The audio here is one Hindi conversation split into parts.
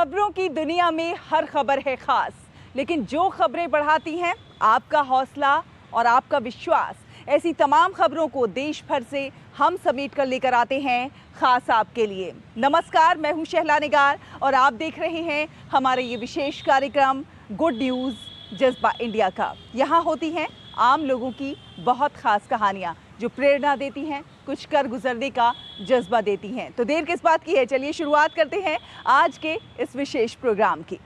खबरों की दुनिया में हर खबर है खास, लेकिन जो खबरें बढ़ाती हैं आपका हौसला और आपका विश्वास, ऐसी तमाम खबरों को देश भर से हम समेट कर लेकर आते हैं खास आपके लिए। नमस्कार, मैं हूं शहला निगार और आप देख रहे हैं हमारे ये विशेष कार्यक्रम गुड न्यूज़ जज्बा इंडिया का। यहाँ होती हैं आम लोगों की बहुत खास कहानियाँ जो प्रेरणा देती हैं, कुछ कर गुजरने का जज्बा देती हैं। तो देर किस बात की है, चलिए शुरुआत करते हैं आज के इस विशेष प्रोग्राम की।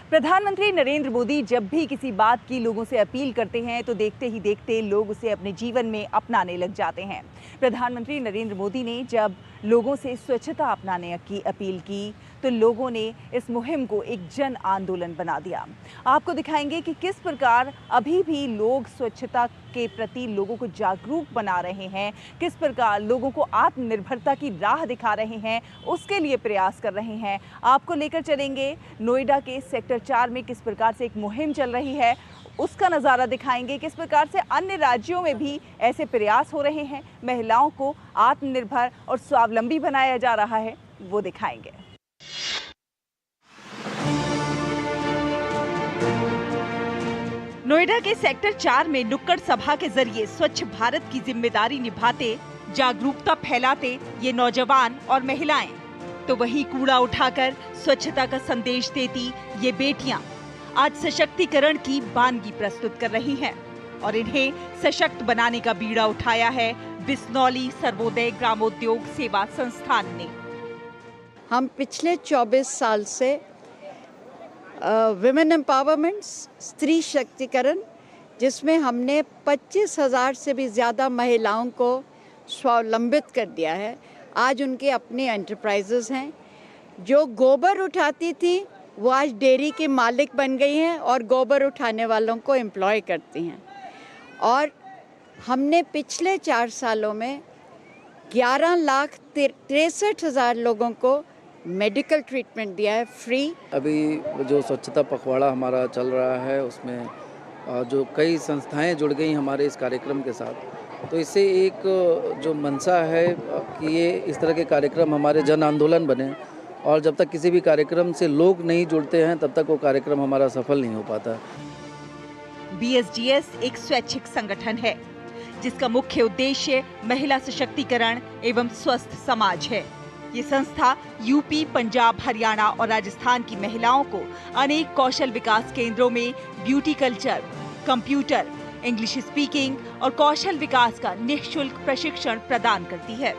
प्रधानमंत्री नरेंद्र मोदी जब भी किसी बात की लोगों से अपील करते हैं तो देखते ही देखते लोग उसे अपने जीवन में अपनाने लग जाते हैं। प्रधानमंत्री नरेंद्र मोदी ने जब लोगों से स्वच्छता अपनाने की अपील की तो लोगों ने इस मुहिम को एक जन आंदोलन बना दिया। आपको दिखाएंगे कि किस प्रकार अभी भी लोग स्वच्छता के प्रति लोगों को जागरूक बना रहे हैं, किस प्रकार लोगों को आत्मनिर्भरता की राह दिखा रहे हैं, उसके लिए प्रयास कर रहे हैं। आपको लेकर चलेंगे नोएडा के सेक्टर 4 में किस प्रकार से एक मुहिम चल रही है, उसका नज़ारा दिखाएंगे। किस प्रकार से अन्य राज्यों में भी ऐसे प्रयास हो रहे हैं, महिलाओं को आत्मनिर्भर और स्वावलंबी बनाया जा रहा है, वो दिखाएंगे। नोएडा के सेक्टर 4 में नुक्कड़ सभा के जरिए स्वच्छ भारत की जिम्मेदारी निभाते, जागरूकता फैलाते ये नौजवान और महिलाएं, तो वही कूड़ा उठाकर स्वच्छता का संदेश देती ये बेटियां आज सशक्तिकरण की वानगी प्रस्तुत कर रही हैं और इन्हें सशक्त बनाने का बीड़ा उठाया है बिस्नौली सर्वोदय ग्रामोद्योग सेवा संस्थान ने। हम पिछले 24 साल से विमेन एम्पावरमेंट, स्त्री शक्तिकरण, जिसमें हमने 25,000 से भी ज़्यादा महिलाओं को स्वावलंबित कर दिया है। आज उनके अपने एंटरप्राइजेस हैं। जो गोबर उठाती थी वो आज डेयरी के मालिक बन गई हैं और गोबर उठाने वालों को एम्प्लॉय करती हैं। और हमने पिछले 4 सालों में 11,63,000 लोगों को मेडिकल ट्रीटमेंट दिया है फ्री। अभी जो स्वच्छता पखवाड़ा हमारा चल रहा है उसमें जो कई संस्थाएं जुड़ गई हमारे इस कार्यक्रम के साथ, तो इससे एक जो मंशा है कि ये इस तरह के कार्यक्रम हमारे जन आंदोलन बने और जब तक किसी भी कार्यक्रम से लोग नहीं जुड़ते हैं तब तक वो कार्यक्रम हमारा सफल नहीं हो पाता। BSGS एक स्वैच्छिक संगठन है जिसका मुख्य उद्देश्य महिला सशक्तिकरण एवं स्वस्थ समाज है। ये संस्था यूपी, पंजाब, हरियाणा और राजस्थान की महिलाओं को अनेक कौशल विकास केंद्रों में beauty culture, computer, English speaking और कौशल विकास का निःशुल्क प्रशिक्षण प्रदान करती है।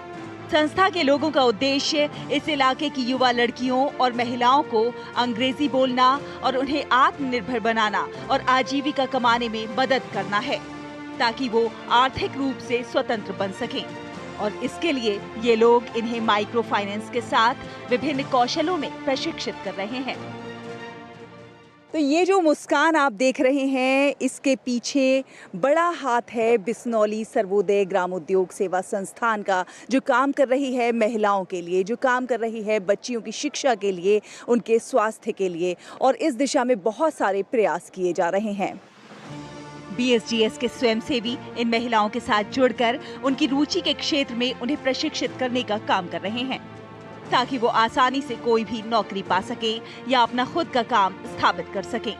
संस्था के लोगों का उद्देश्य इस इलाके की युवा लड़कियों और महिलाओं को अंग्रेजी बोलना और उन्हें आत्मनिर्भर बनाना और आजीविका कमाने में मदद करना है ताकि वो आर्थिक रूप से स्वतंत्र बन सकें। और इसके लिए ये लोग इन्हें माइक्रो फाइनेंस के साथ विभिन्न कौशलों में प्रशिक्षित कर रहे हैं। तो ये जो मुस्कान आप देख रहे हैं, इसके पीछे बड़ा हाथ है बिस्नौली सर्वोदय ग्रामोद्योग सेवा संस्थान का, जो काम कर रही है महिलाओं के लिए, जो काम कर रही है बच्चियों की शिक्षा के लिए, उनके स्वास्थ्य के लिए, और इस दिशा में बहुत सारे प्रयास किए जा रहे हैं। BSGS के स्वयंसेवी इन महिलाओं के साथ जुड़कर उनकी रुचि के क्षेत्र में उन्हें प्रशिक्षित करने का काम कर रहे हैं ताकि वो आसानी से कोई भी नौकरी पा सके या अपना खुद का काम स्थापित कर सके।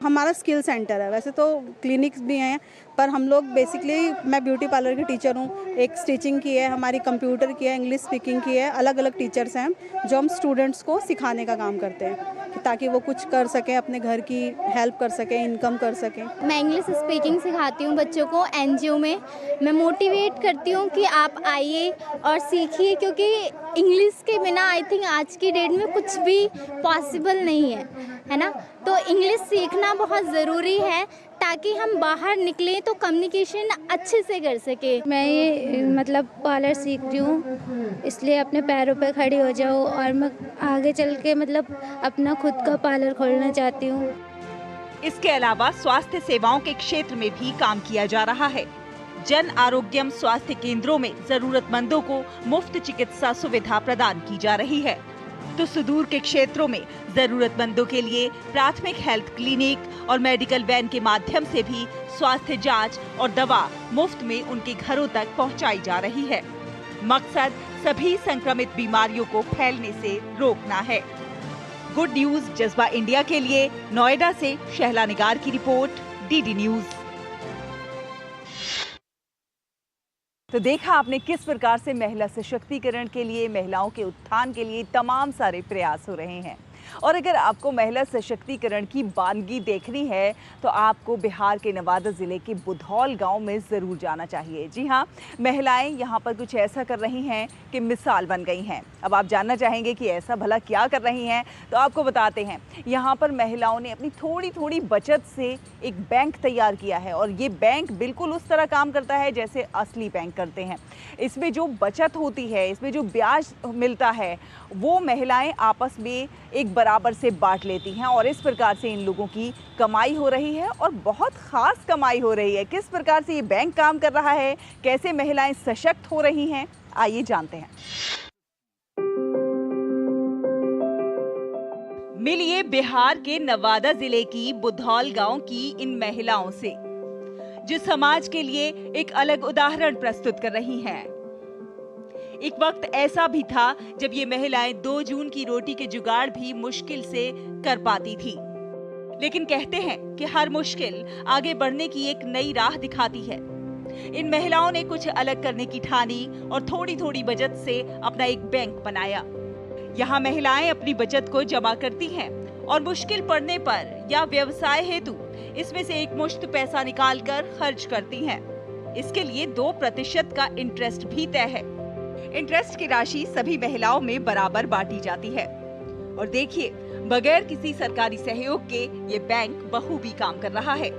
हमारा स्किल सेंटर है, वैसे तो क्लिनिक्स भी हैं पर हम लोग बेसिकली, मैं ब्यूटी पार्लर की टीचर हूँ, एक स्टिचिंग की है, हमारी कंप्यूटर की है, इंग्लिश स्पीकिंग की है, अलग अलग टीचर्स हैं जो हम स्टूडेंट्स को सिखाने का काम करते हैं ताकि वो कुछ कर सकें, अपने घर की हेल्प कर सकें, इनकम कर सकें। मैं इंग्लिश स्पीकिंग सिखाती हूँ बच्चों को NGO में। मैं मोटिवेट करती हूँ कि आप आइए और सीखिए, क्योंकि इंग्लिश के बिना आई थिंक आज की डेट में कुछ भी पॉसिबल नहीं है ना। तो इंग्लिश सीखना बहुत ज़रूरी है ताकि हम बाहर निकलें तो कम्युनिकेशन अच्छे से कर सके। मैं ये मतलब पार्लर सीख रही हूँ, इसलिए अपने पैरों पे खड़ी हो जाऊँ और मैं आगे चल के मतलब अपना खुद का पार्लर खोलना चाहती हूँ। इसके अलावा स्वास्थ्य सेवाओं के क्षेत्र में भी काम किया जा रहा है। जन आरोग्यम स्वास्थ्य केंद्रों में जरूरतमंदों को मुफ्त चिकित्सा सुविधा प्रदान की जा रही है, तो सुदूर के क्षेत्रों में जरूरतमंदों के लिए प्राथमिक हेल्थ क्लिनिक और मेडिकल वैन के माध्यम से भी स्वास्थ्य जांच और दवा मुफ्त में उनके घरों तक पहुंचाई जा रही है। मकसद सभी संक्रमित बीमारियों को फैलने से रोकना है। गुड न्यूज जज्बा इंडिया के लिए नोएडा से शहला निगार की रिपोर्ट, डीडी न्यूज। तो देखा आपने किस प्रकार से महिला सशक्तिकरण के लिए, महिलाओं के उत्थान के लिए तमाम सारे प्रयास हो रहे हैं। और अगर आपको महिला सशक्तिकरण की वानगी देखनी है तो आपको बिहार के नवादा ज़िले के बुधौल गांव में ज़रूर जाना चाहिए। जी हाँ, महिलाएं यहां पर कुछ ऐसा कर रही हैं कि मिसाल बन गई हैं। अब आप जानना चाहेंगे कि ऐसा भला क्या कर रही हैं, तो आपको बताते हैं। यहां पर महिलाओं ने अपनी थोड़ी थोड़ी बचत से एक बैंक तैयार किया है और ये बैंक बिल्कुल उस तरह काम करता है जैसे असली बैंक करते हैं। इसमें जो बचत होती है, इसमें जो ब्याज मिलता है, वो महिलाएं आपस में एक बराबर से बांट लेती हैं और इस प्रकार से इन लोगों की कमाई हो रही है और बहुत खास कमाई हो रही है। किस प्रकार से ये बैंक काम कर रहा है, कैसे महिलाएं सशक्त हो रही हैं, आइए जानते हैं। मिलिए बिहार के नवादा जिले की बुधौल गांव की इन महिलाओं से, जो समाज के लिए एक अलग उदाहरण प्रस्तुत कर रही हैं। एक वक्त ऐसा भी था जब ये महिलाएं 2 जून की रोटी के जुगाड़ भी मुश्किल से कर पाती थी, लेकिन कहते हैं कि हर मुश्किल आगे बढ़ने की एक नई राह दिखाती है। इन महिलाओं ने कुछ अलग करने की ठानी और थोड़ी थोड़ी बचत से अपना एक बैंक बनाया। यहाँ महिलाएं अपनी बचत को जमा करती हैं और मुश्किल पड़ने पर या व्यवसाय हेतु इसमें से एक मुश्त पैसा निकालकर खर्च करती हैं। इसके लिए 2% का इंटरेस्ट भी तय है। इंटरेस्ट की राशि सभी महिलाओं में बराबर बांटी जाती है। और देखिए, बगैर किसी सरकारी सहयोग के ये बैंक बखूबी काम कर रहा है।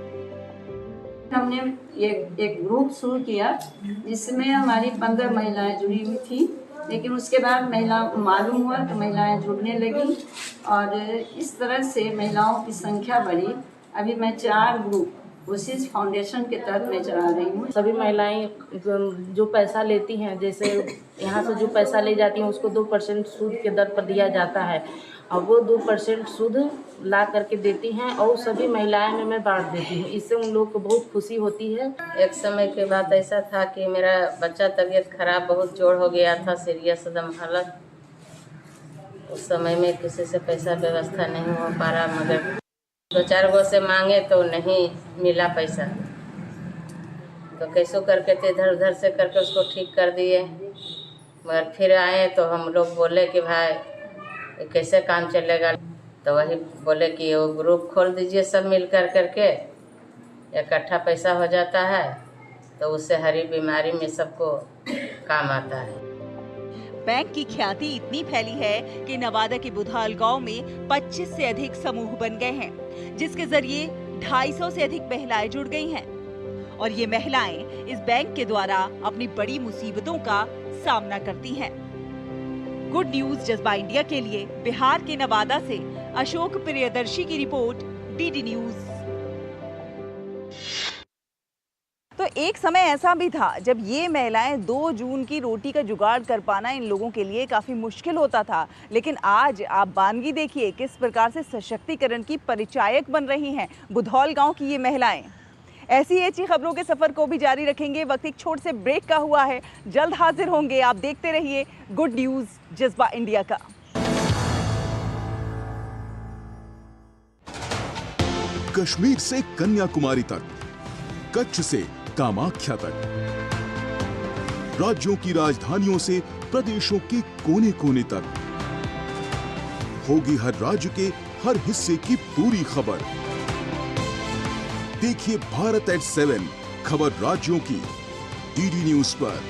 हमने एक ग्रुप शुरू किया जिसमें हमारी 15 महिलाएं जुड़ी हुई थी, लेकिन उसके बाद महिलाओं को मालूम हुआ तो महिलाएं जुड़ने लगी और इस तरह से महिलाओं की संख्या बढ़ी। अभी मैं 4 ग्रुप उसी फाउंडेशन के तहत मैं चला रही हूँ। सभी महिलाएं जो पैसा लेती हैं, जैसे यहाँ से जो पैसा ले जाती हैं उसको 2% सूद के दर पर दिया जाता है और वो 2% सूद ला करके देती हैं और सभी महिलाएं में मैं बांट देती हूँ। इससे उन लोग को बहुत खुशी होती है। एक समय के बाद ऐसा था कि मेरा बच्चा तबीयत खराब, बहुत जोड़ हो गया था, सीरियस एकदम हालत। उस समय में किसी से पैसा व्यवस्था नहीं हो पा रहा, मगर 2-4 गो से मांगे तो नहीं मिला पैसा, तो कैसो करके थे इधर उधर से करके उसको ठीक कर दिए। मगर फिर आए तो हम लोग बोले कि भाई कैसे काम चलेगा, तो वही बोले कि वो ग्रुप खोल दीजिए, सब मिल करके इकट्ठा पैसा हो जाता है, तो उससे हरी बीमारी में सबको काम आता है। बैंक की ख्याति इतनी फैली है कि नवादा के बुधौल गांव में 25 से अधिक समूह बन गए हैं, जिसके जरिए 250 से अधिक महिलाएं जुड़ गई हैं। और ये महिलाएं इस बैंक के द्वारा अपनी बड़ी मुसीबतों का सामना करती हैं। गुड न्यूज जज्बा इंडिया के लिए बिहार के नवादा से अशोक प्रियदर्शी की रिपोर्ट, डीडी न्यूज। तो एक समय ऐसा भी था जब ये महिलाएं 2 जून की रोटी का जुगाड़ कर पाना इन लोगों के लिए काफ़ी मुश्किल होता था, लेकिन आज आप वानगी देखिए किस प्रकार से सशक्तिकरण की परिचायक बन रही हैं बुधौल गांव की ये महिलाएं। ऐसी ही अच्छी खबरों के सफ़र को भी जारी रखेंगे। वक्त एक छोटे से ब्रेक का हुआ है, जल्द हाजिर होंगे। आप देखते रहिए गुड न्यूज़ जज्बा इंडिया का। कश्मीर से कन्याकुमारी तक, कच्छ से कामाख्या तक, राज्यों की राजधानियों से प्रदेशों के कोने कोने तक, होगी हर राज्य के हर हिस्से की पूरी खबर। देखिए भारत एट 7 खबर राज्यों की डीडी न्यूज पर।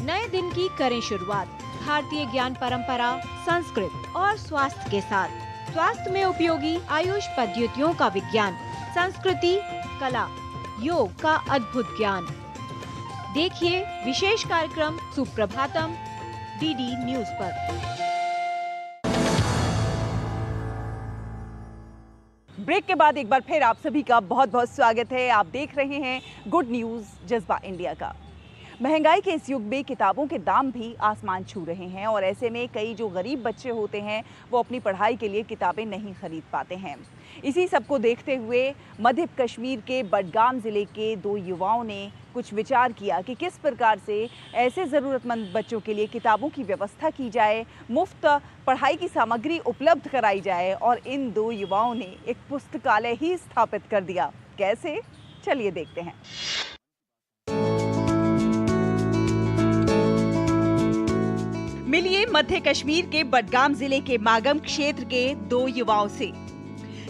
नए दिन की करें शुरुआत भारतीय ज्ञान परंपरा, संस्कृत और स्वास्थ्य के साथ। स्वास्थ्य में उपयोगी आयुष पद्धतियों का विज्ञान, संस्कृति, कला, योग का अद्भुत ज्ञान। देखिए विशेष कार्यक्रम सुप्रभातम डीडी न्यूज पर। ब्रेक के बाद एक बार फिर आप सभी का बहुत बहुत स्वागत है। आप देख रहे हैं गुड न्यूज जज्बा इंडिया का। महंगाई के इस युग में किताबों के दाम भी आसमान छू रहे हैं और ऐसे में कई जो गरीब बच्चे होते हैं वो अपनी पढ़ाई के लिए किताबें नहीं खरीद पाते हैं। इसी सब को देखते हुए मध्य कश्मीर के बडगाम ज़िले के 2 युवाओं ने कुछ विचार किया कि किस प्रकार से ऐसे ज़रूरतमंद बच्चों के लिए किताबों की व्यवस्था की जाए, मुफ्त पढ़ाई की सामग्री उपलब्ध कराई जाए और इन 2 युवाओं ने एक पुस्तकालय ही स्थापित कर दिया। कैसे? चलिए देखते हैं। मिलिए मध्य कश्मीर के बडगाम जिले के मागम क्षेत्र के 2 युवाओं से,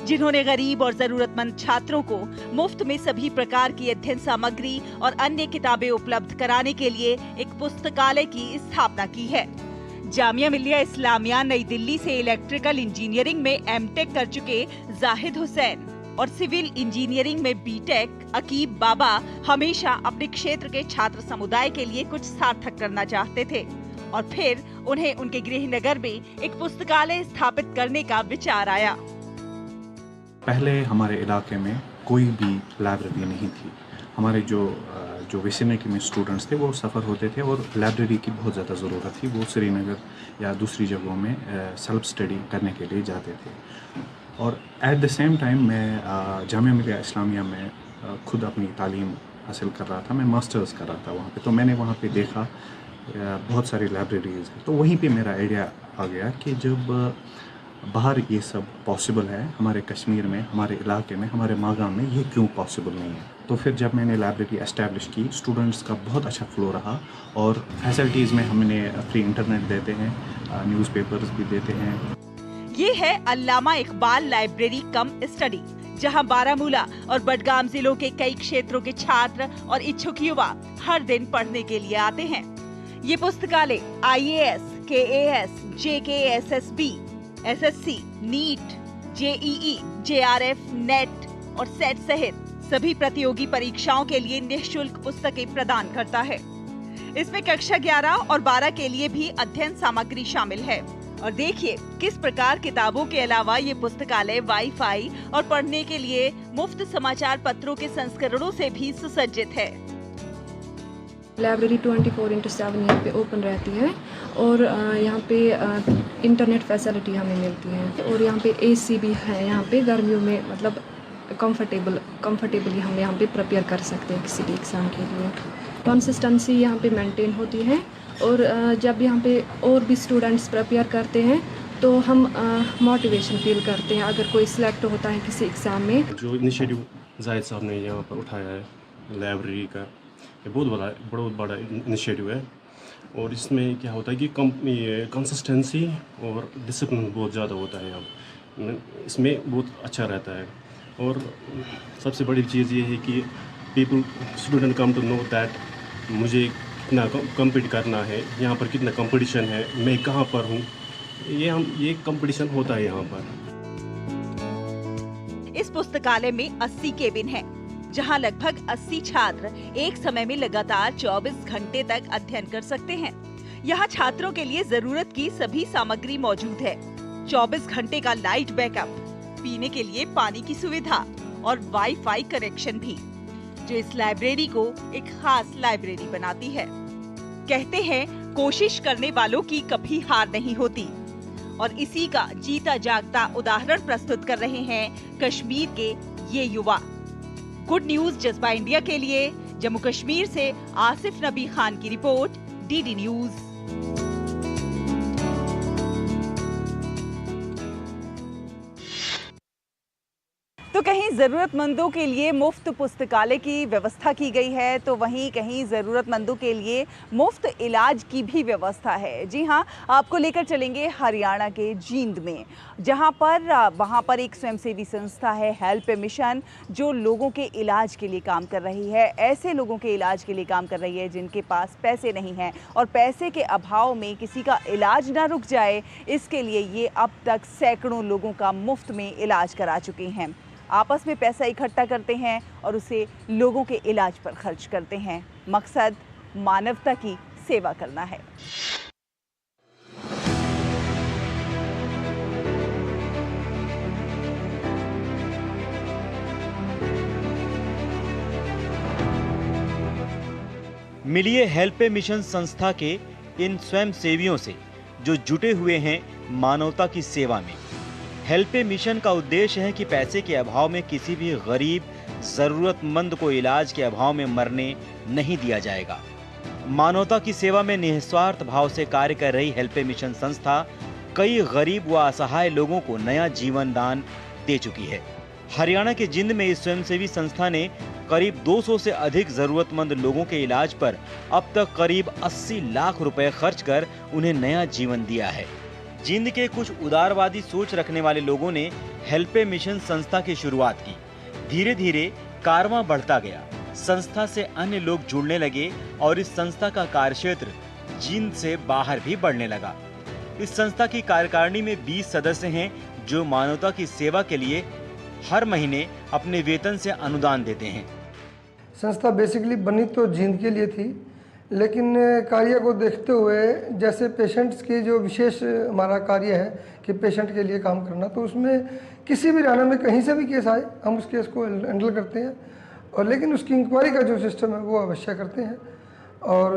जिन्होंने गरीब और जरूरतमंद छात्रों को मुफ्त में सभी प्रकार की अध्ययन सामग्री और अन्य किताबें उपलब्ध कराने के लिए एक पुस्तकालय की स्थापना की है। जामिया मिलिया इस्लामिया नई दिल्ली से इलेक्ट्रिकल इंजीनियरिंग में एमटेक कर चुके जाहिद हुसैन और सिविल इंजीनियरिंग में बीटेक अकीब बाबा हमेशा अपने क्षेत्र के छात्र समुदाय के लिए कुछ सार्थक करना चाहते थे और फिर उन्हें उनके गृहनगर में एक पुस्तकालय स्थापित करने का विचार आया। पहले हमारे इलाके में कोई भी लाइब्रेरी नहीं थी। हमारे जो विसिनिटी में स्टूडेंट्स थे वो सफ़र होते थे और लाइब्रेरी की बहुत ज़्यादा ज़रूरत थी। वो श्रीनगर या दूसरी जगहों में सेल्फ स्टडी करने के लिए जाते थे। और एट द सेम टाइम मैं जामिया मिलिया इस्लामिया में खुद अपनी तालीम हासिल कर रहा था। मैं मास्टर्स कर रहा था वहाँ पे, तो मैंने वहाँ पे देखा बहुत सारी लाइब्रेरीज़। तो वहीं पे मेरा आइडिया आ गया कि जब बाहर ये सब पॉसिबल है, हमारे कश्मीर में, हमारे इलाके में, हमारे मागाम में ये क्यों पॉसिबल नहीं है। तो फिर जब मैंने लाइब्रेरी एस्टैब्लिश की, स्टूडेंट्स का बहुत अच्छा फ्लो रहा और फैसिलिटीज़ में हमने फ्री इंटरनेट देते हैं, न्यूज़पेपर्स भी देते हैं। ये है अल्लामा इकबाल लाइब्रेरी कम स्टडी, जहां बारामूला और बडगाम जिलों के कई क्षेत्रों के छात्र और इच्छुक युवा हर दिन पढ़ने के लिए आते हैं। ये पुस्तकालय IAS, KAS, JKSSB, SSC, NEET, JEE, JRF, NET और सेट सहित सभी प्रतियोगी परीक्षाओं के लिए निःशुल्क पुस्तकें प्रदान करता है। इसमें कक्षा 11 और 12 के लिए भी अध्ययन सामग्री शामिल है। और देखिए किस प्रकार किताबों के अलावा ये पुस्तकालय वाईफाई और पढ़ने के लिए मुफ्त समाचार पत्रों के संस्करणों से भी सुसज्जित है। लाइब्रेरी 24/7 यहाँ पे ओपन रहती है और यहाँ पे इंटरनेट फैसिलिटी हमें मिलती है और यहाँ पे AC भी है। यहाँ पे गर्मियों में मतलब कंफर्टेबली हम यहाँ पे प्रिपेयर कर सकते हैं किसी भी एग्ज़ाम के लिए। कंसिस्टेंसी यहाँ पे मेंटेन होती है और जब यहाँ पे और भी स्टूडेंट्स प्रिपेयर करते हैं तो हम मोटिवेशन फील करते हैं अगर कोई सिलेक्ट होता है किसी एग्ज़ाम में। जो इनिशिएटिव जाहिद साहब ने यहाँ पर उठाया है लाइब्रेरी का, ये बहुत बड़ा इनिशिएटिव है और इसमें क्या होता है कि कंसिस्टेंसी और डिसिप्लिन बहुत ज़्यादा होता है यहाँ। इसमें बहुत अच्छा रहता है और सबसे बड़ी चीज़ ये है कि student come to know that मुझे कितना कम्पीट करना है, यहाँ पर कितना कंपटीशन है, मैं कहाँ पर हूँ। ये कंपटीशन होता है यहाँ पर। इस पुस्तकालय में 80 केबिन है, जहां लगभग 80 छात्र एक समय में लगातार 24 घंटे तक अध्ययन कर सकते हैं। यहां छात्रों के लिए जरूरत की सभी सामग्री मौजूद है। 24 घंटे का लाइट बैकअप, पीने के लिए पानी की सुविधा और वाईफाई कनेक्शन भी, जो इस लाइब्रेरी को एक खास लाइब्रेरी बनाती है। कहते हैं कोशिश करने वालों की कभी हार नहीं होती और इसी का जीता जागता उदाहरण प्रस्तुत कर रहे हैं कश्मीर के ये युवा। गुड न्यूज जज्बा इंडिया के लिए जम्मू कश्मीर से आसिफ नबी खान की रिपोर्ट, DD न्यूज। तो कहीं ज़रूरतमंदों के लिए मुफ्त पुस्तकालय की व्यवस्था की गई है तो वहीं कहीं ज़रूरतमंदों के लिए मुफ्त इलाज की भी व्यवस्था है। जी हाँ, आपको लेकर चलेंगे हरियाणा के जींद में, जहाँ पर वहाँ पर एक स्वयंसेवी संस्था है हेल्प मिशन, जो लोगों के इलाज के लिए काम कर रही है। ऐसे लोगों के इलाज के लिए काम कर रही है जिनके पास पैसे नहीं हैं और पैसे के अभाव में किसी का इलाज ना रुक जाए, इसके लिए ये अब तक सैकड़ों लोगों का मुफ्त में इलाज करा चुके हैं। आपस में पैसा इकट्ठा करते हैं और उसे लोगों के इलाज पर खर्च करते हैं। मकसद मानवता की सेवा करना है। मिलिए हेल्प ए मिशन संस्था के इन स्वयंसेवियों से जो जुटे हुए हैं मानवता की सेवा में। हेल्प ए मिशन का उद्देश्य है कि पैसे के अभाव में किसी भी गरीब जरूरतमंद को इलाज के अभाव में मरने नहीं दिया जाएगा। मानवता की सेवा में निस्वार्थ भाव से कार्य कर रही हेल्प ए मिशन संस्था कई गरीब व असहाय लोगों को नया जीवन दान दे चुकी है। हरियाणा के जिंद में इस स्वयंसेवी संस्था ने करीब 200 से अधिक जरूरतमंद लोगों के इलाज पर अब तक करीब 80 लाख रुपए खर्च कर उन्हें नया जीवन दिया है। जिंद के कुछ उदारवादी सोच रखने वाले लोगों ने हेल्प ए मिशन संस्था की शुरुआत की। धीरे धीरे कारवां बढ़ता गया, संस्था से अन्य लोग जुड़ने लगे और इस संस्था का कार्यक्षेत्र जिंद से बाहर भी बढ़ने लगा। इस संस्था की कार्यकारिणी में 20 सदस्य हैं जो मानवता की सेवा के लिए हर महीने अपने वेतन से अनुदान देते हैं। संस्था बेसिकली बनी तो जिंद के लिए थी, लेकिन कार्य को देखते हुए जैसे पेशेंट्स की जो विशेष हमारा कार्य है कि पेशेंट के लिए काम करना, तो उसमें किसी भी हरियाणा में कहीं से भी केस आए हम उस केस को हैंडल करते हैं और लेकिन उसकी इंक्वायरी का जो सिस्टम है वो अवश्य करते हैं। और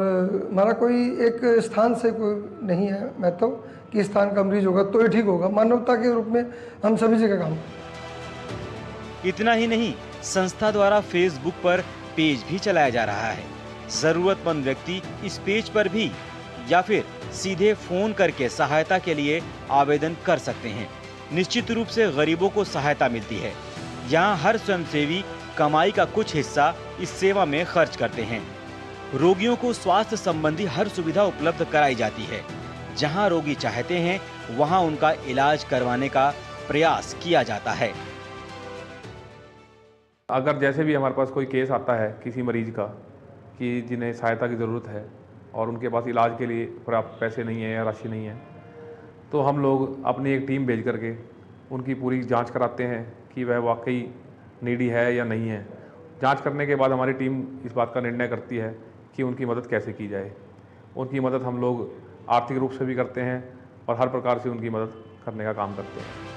हमारा कोई एक स्थान से कोई नहीं है महत्व कि स्थान का मरीज होगा तो ही ठीक होगा। मानवता के रूप में हम सभी जगह काम करते। इतना ही नहीं, संस्था द्वारा फेसबुक पर पेज भी चलाया जा रहा है। जरूरतमंद व्यक्ति इस पेज पर भी या फिर सीधे फोन करके सहायता के लिए आवेदन कर सकते हैं। निश्चित रूप से गरीबों को सहायता मिलती है। यहाँ हर स्वयंसेवी कमाई का कुछ हिस्सा इस सेवा में खर्च करते हैं। रोगियों को स्वास्थ्य संबंधी हर सुविधा उपलब्ध कराई जाती है। जहाँ रोगी चाहते हैं वहाँ उनका इलाज करवाने का प्रयास किया जाता है। अगर जैसे भी हमारे पास कोई केस आता है किसी मरीज का कि जिन्हें सहायता की ज़रूरत है और उनके पास इलाज के लिए पर्याप्त पैसे नहीं है या राशि नहीं है, तो हम लोग अपनी एक टीम भेज करके उनकी पूरी जांच कराते हैं कि वह वाकई नीडी है या नहीं है। जांच करने के बाद हमारी टीम इस बात का निर्णय करती है कि उनकी मदद कैसे की जाए। उनकी मदद हम लोग आर्थिक रूप से भी करते हैं और हर प्रकार से उनकी मदद करने का काम करते हैं।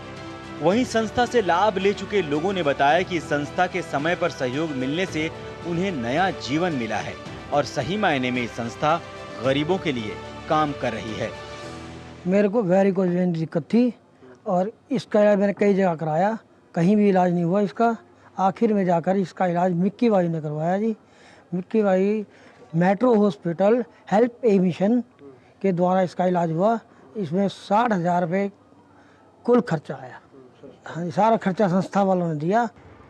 वहीं संस्था से लाभ ले चुके लोगों ने बताया कि संस्था के समय पर सहयोग मिलने से उन्हें नया जीवन मिला है और सही मायने में संस्था गरीबों के लिए काम कर रही है। मेरे को वेरिकोज वेन की दिक्कत थी और इसका इलाज मैंने कई जगह कराया, कहीं भी इलाज नहीं हुआ इसका। आखिर में जाकर इसका इलाज मिक्की बाई ने करवाया ji. Mikki Bai metro hospital help a mission के द्वारा इसका इलाज हुआ। इसमें 60,000 रुपये कुल खर्चा आया। हाँ, सारा खर्चा संस्था वालों ने दिया।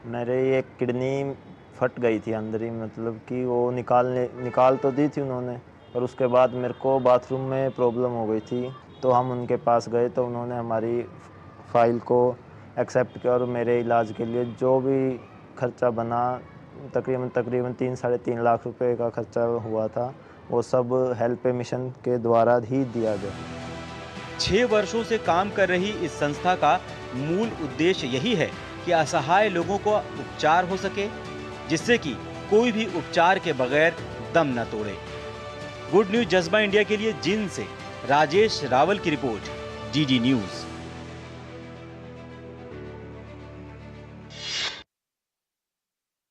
मेरे ये किडनी फट गई थी अंदर ही, मतलब कि वो निकाल तो दी थी उन्होंने, पर उसके बाद मेरे को बाथरूम में प्रॉब्लम हो गई थी। तो हम उनके पास गए तो उन्होंने हमारी फाइल को एक्सेप्ट किया और मेरे इलाज के लिए जो भी खर्चा बना तकरीबन 3-3.5 लाख रुपए का खर्चा हुआ था, वो सब हेल्प ए मिशन के द्वारा ही दिया गया। 6 वर्षों से काम कर रही इस संस्था का मूल उद्देश्य यही है कि असहाय लोगों को उपचार हो सके, जिससे कि कोई भी उपचार के बगैर दम न तोड़े। गुड न्यूज जज्बा इंडिया के लिए जिंद से राजेश रावल की रिपोर्ट, डीडी न्यूज।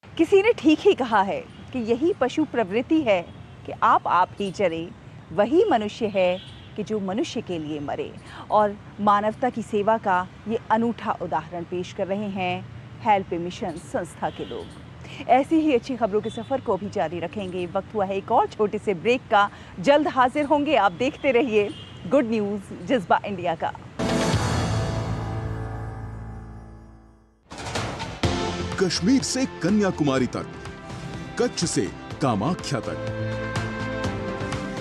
किसी ने ठीक ही कहा है कि यही पशु प्रवृत्ति है कि आप ही चरे, वही मनुष्य है कि जो मनुष्य के लिए मरे। और मानवता की सेवा का ये अनूठा उदाहरण पेश कर रहे हैं हेल्प ए मिशन संस्था के लोग। ऐसी ही अच्छी खबरों के सफर को भी जारी रखेंगे। वक्त हुआ है एक और छोटे से ब्रेक का, जल्द हाजिर होंगे। आप देखते रहिए गुड न्यूज जज्बा इंडिया का। कश्मीर से कन्याकुमारी तक, कच्छ से कामाख्या तक,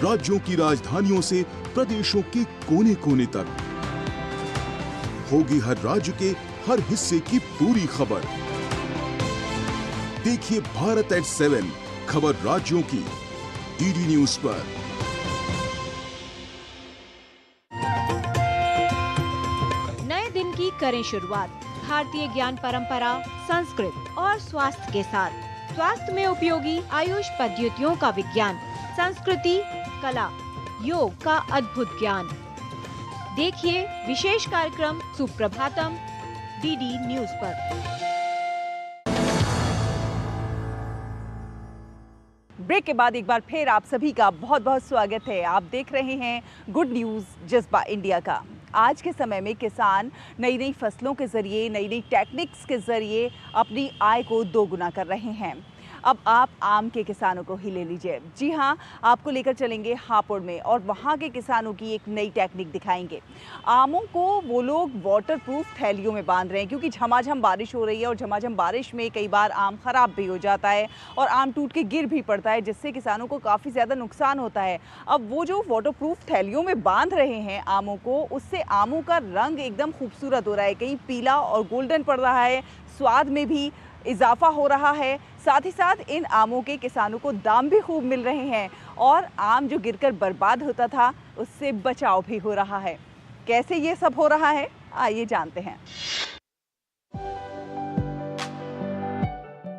राज्यों की राजधानियों से प्रदेशों के कोने कोने तक, होगी हर राज्य के हर हिस्से की पूरी खबर। देखिए भारत एट 7 खबर राज्यों की डीडी न्यूज पर। नए दिन की करें शुरुआत भारतीय ज्ञान परंपरा, संस्कृत और स्वास्थ्य के साथ। स्वास्थ्य में उपयोगी आयुष पद्धतियों का विज्ञान, संस्कृति, कला, योग का अद्भुत ज्ञान। देखिए विशेष कार्यक्रम सुप्रभातम डीडी न्यूज पर। ब्रेक के बाद एक बार फिर आप सभी का बहुत बहुत स्वागत है। आप देख रहे हैं गुड न्यूज़ जज्बा इंडिया का। आज के समय में किसान नई नई फसलों के ज़रिए, नई नई टेक्निक्स के ज़रिए अपनी आय को दोगुना कर रहे हैं। अब आप आम के किसानों को ही ले लीजिए। जी हाँ, आपको लेकर चलेंगे हापुड़ में और वहाँ के किसानों की एक नई टेक्निक दिखाएंगे। आमों को वो लोग वाटरप्रूफ थैलियों में बांध रहे हैं क्योंकि झमाझम बारिश हो रही है और झमाझम बारिश में कई बार आम खराब भी हो जाता है और आम टूट के गिर भी पड़ता है, जिससे किसानों को काफ़ी ज़्यादा नुकसान होता है। अब वो जो वाटरप्रूफ थैलियों में बांध रहे हैं आमों को, उससे आमों का रंग एकदम खूबसूरत हो रहा है, कहीं पीला और गोल्डन पड़ रहा है, स्वाद में भी इजाफा हो रहा है। साथ ही साथ इन आमों के किसानों को दाम भी खूब मिल रहे हैं और आम जो गिरकर बर्बाद होता था उससे बचाव भी हो रहा है। कैसे ये सब हो रहा है, आइए जानते हैं।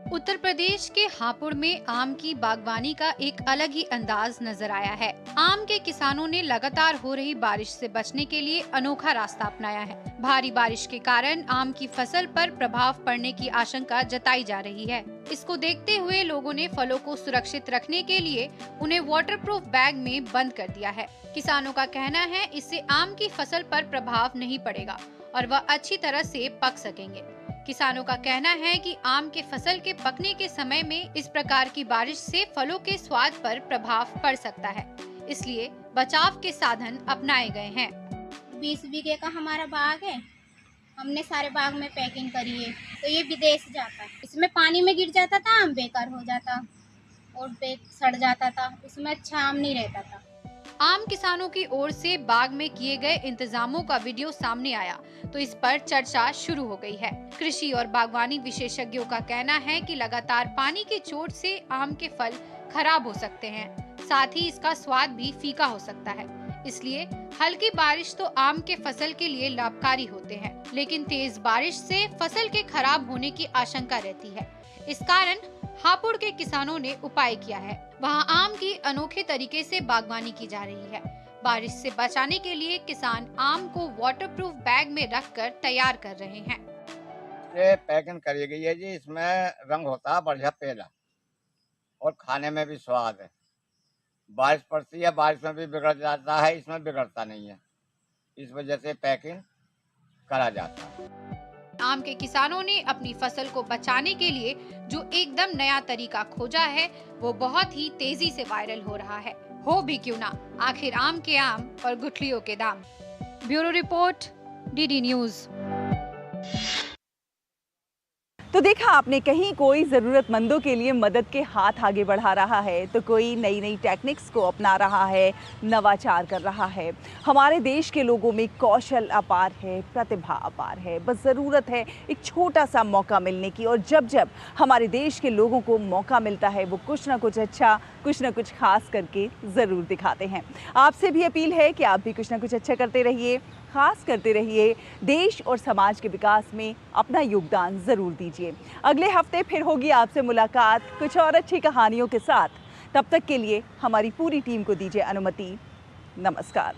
उत्तर प्रदेश के हापुड़ में आम की बागवानी का एक अलग ही अंदाज नजर आया है। आम के किसानों ने लगातार हो रही बारिश से बचने के लिए अनोखा रास्ता अपनाया है। भारी बारिश के कारण आम की फसल पर प्रभाव पड़ने की आशंका जताई जा रही है। इसको देखते हुए लोगों ने फलों को सुरक्षित रखने के लिए उन्हें वाटरप्रूफ बैग में बंद कर दिया है। किसानों का कहना है इससे आम की फसल पर प्रभाव नहीं पड़ेगा और वह अच्छी तरह से पक सकेंगे। किसानों का कहना है कि आम के फसल के पकने के समय में इस प्रकार की बारिश से फलों के स्वाद पर प्रभाव पड़ सकता है, इसलिए बचाव के साधन अपनाए गए हैं। 20 बीघे का हमारा बाग है, हमने सारे बाग में पैकिंग करी है, तो ये विदेश जाता है। इसमें पानी में गिर जाता था, आम बेकार हो जाता और सड़ जाता था, उसमें अच्छा आम नहीं रहता था। आम किसानों की ओर से बाग में किए गए इंतजामों का वीडियो सामने आया तो इस पर चर्चा शुरू हो गई है। कृषि और बागवानी विशेषज्ञों का कहना है कि लगातार पानी की चोट से आम के फल खराब हो सकते हैं, साथ ही इसका स्वाद भी फीका हो सकता है। इसलिए हल्की बारिश तो आम के फसल के लिए लाभकारी होते हैं, लेकिन तेज बारिश से फसल के खराब होने की आशंका रहती है। इस कारण हापुड़ के किसानों ने उपाय किया है। वहां आम की अनोखे तरीके से बागवानी की जा रही है। बारिश से बचाने के लिए किसान आम को वाटरप्रूफ बैग में रखकर तैयार कर रहे हैं। ये पैकिंग करी गई है जी, इसमें रंग होता है बढ़िया पीला और खाने में भी स्वाद है। बारिश पड़ती है, बारिश में भी बिगड़ जाता है, इसमें बिगड़ता नहीं है, इस वजह से पैकिंग करा जाता है। आम के किसानों ने अपनी फसल को बचाने के लिए जो एकदम नया तरीका खोजा है वो बहुत ही तेजी से वायरल हो रहा है। हो भी क्यों ना, आखिर आम के आम और गुठलियों के दाम। Bureau report, DD news. तो देखा आपने, कहीं कोई ज़रूरतमंदों के लिए मदद के हाथ आगे बढ़ा रहा है तो कोई नई नई टेक्निक्स को अपना रहा है, नवाचार कर रहा है। हमारे देश के लोगों में कौशल अपार है, प्रतिभा अपार है, बस ज़रूरत है एक छोटा सा मौका मिलने की। और जब जब हमारे देश के लोगों को मौका मिलता है वो कुछ ना कुछ अच्छा, कुछ ना कुछ खास करके ज़रूर दिखाते हैं। आपसे भी अपील है कि आप भी कुछ ना कुछ अच्छा करते रहिए, खास करते रहिए, देश और समाज के विकास में अपना योगदान ज़रूर दीजिए। अगले हफ्ते फिर होगी आपसे मुलाकात कुछ और अच्छी कहानियों के साथ। तब तक के लिए हमारी पूरी टीम को दीजिए अनुमति। नमस्कार।